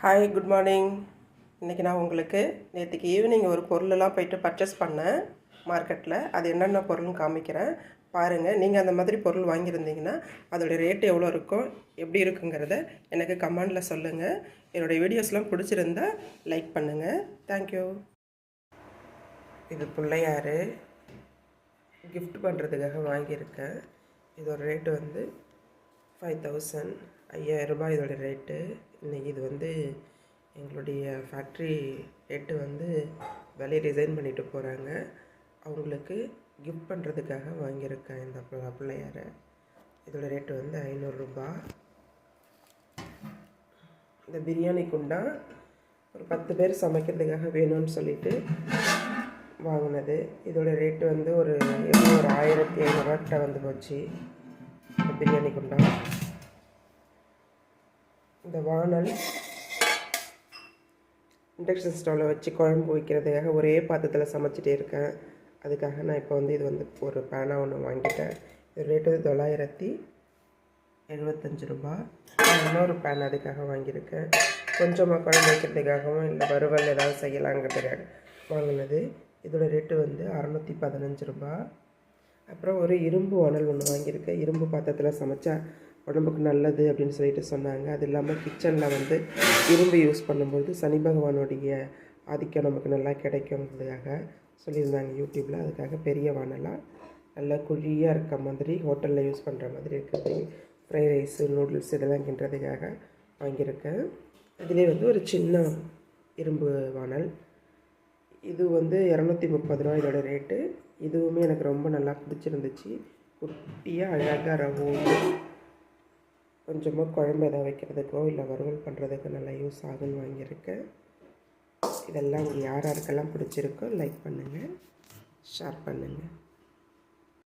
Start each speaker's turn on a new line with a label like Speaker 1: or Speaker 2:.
Speaker 1: Hi, good morning. இன்றைக்கி நான் உங்களுக்கு நேற்றுக்கு ஈவினிங் ஒரு பொருளெல்லாம் போய்ட்டு பர்ச்சேஸ் பண்ணேன் மார்க்கெட்டில். அது என்னென்ன பொருள்னு காமிக்கிறேன் பாருங்கள். நீங்கள் அந்த மாதிரி பொருள் வாங்கியிருந்தீங்கன்னா அதோடய ரேட்டு எவ்வளோ இருக்கும், எப்படி இருக்குங்கிறத எனக்கு கமெண்டில் சொல்லுங்கள். என்னுடைய வீடியோஸ்லாம் பிடிச்சிருந்தா லைக் பண்ணுங்கள். தேங்க்யூ. இது பிள்ளையார் கிஃப்ட் பண்ணுறதுக்காக வாங்கியிருக்கேன். இதோட ரேட்டு வந்து 5000, 5000 ரூபாய் இதோட ரேட்டு. இன்றைக்கி இது வந்து எங்களுடைய ஃபேக்ட்ரி ரேட்டு வந்து விலையை டிசைன் பண்ணிட்டு போகிறாங்க. அவங்களுக்கு கிஃப்ட் பண்ணுறதுக்காக வாங்கியிருக்கேன் இந்த பிள்ளையாரை. இதோட ரேட்டு வந்து 500 ரூபாய். இந்த பிரியாணி குண்டா ஒரு 10 பேர் சமைக்கிறதுக்காக வேணும்னு சொல்லிட்டு வாங்கினது. இதோட ரேட்டு வந்து ஒரு 1500 ரூபாய்கிட்ட வந்து போச்சு. இந்த பிரியாணி குண்டா, இந்த வானல் இண்டக்ஷன் ஸ்டவ்வில் வச்சு குழம்பு வைக்கிறதுக்காக ஒரே பாத்திரத்தில் சமைச்சிட்டே இருக்கேன். அதுக்காக நான் இப்போ வந்து இது வந்து ஒரு பேனாக ஒன்று வாங்கிட்டேன். இது ரேட்டு 975 ரூபாய். இன்னொரு பேன் அதுக்காக வாங்கியிருக்கேன். கொஞ்சமாக குழம்பு வைக்கிறதுக்காகவும் இல்லை வறுவல் ஏதாவது செய்யலாங்கிறதுக்காக வாங்கினது. இதோட ரேட்டு வந்து 615 ரூபாய். அப்புறம் ஒரு இரும்பு வானல் ஒன்று வாங்கியிருக்கேன். இரும்பு பாத்திரத்தில் சமைச்சா உடம்புக்கு நல்லது அப்படின்னு சொல்லிட்டு சொன்னாங்க. அது இல்லாமல் கிச்சனில் வந்து இரும்பு யூஸ் பண்ணும்போது சனி பகவானுடைய ஆதிக்கம் நமக்கு நல்லா கிடைக்குங்கிறதுக்காக சொல்லியிருந்தாங்க யூடியூப்பில். அதுக்காக பெரிய வானலாக நல்லா குழியாக இருக்க மாதிரி ஹோட்டலில் யூஸ் பண்ணுற மாதிரி இருக்குது. ஃப்ரைட் ரைஸு, நூடுல்ஸ் இதெல்லாம் கிண்டுறதுக்காக வாங்கியிருக்கேன். இதிலே வந்து ஒரு சின்ன இரும்பு வானல். இது வந்து 230 ரூபா இதோட ரேட்டு. இதுவுமே எனக்கு ரொம்ப நல்லா பிடிச்சிருந்துச்சு. குட்டியாக அழகாக ரவுண்டு கொஞ்சமாக குழம்பு எதாவது வைக்கிறதுக்கோ இல்லை வறுவல் பண்ணுறதுக்கோ நல்லா யூஸ் ஆகுன்னு வாங்கியிருக்கேன். இதெல்லாம் யார் யாருக்கெல்லாம் பிடிச்சிருக்கோ லைக் பண்ணுங்கள், ஷேர் பண்ணுங்கள்.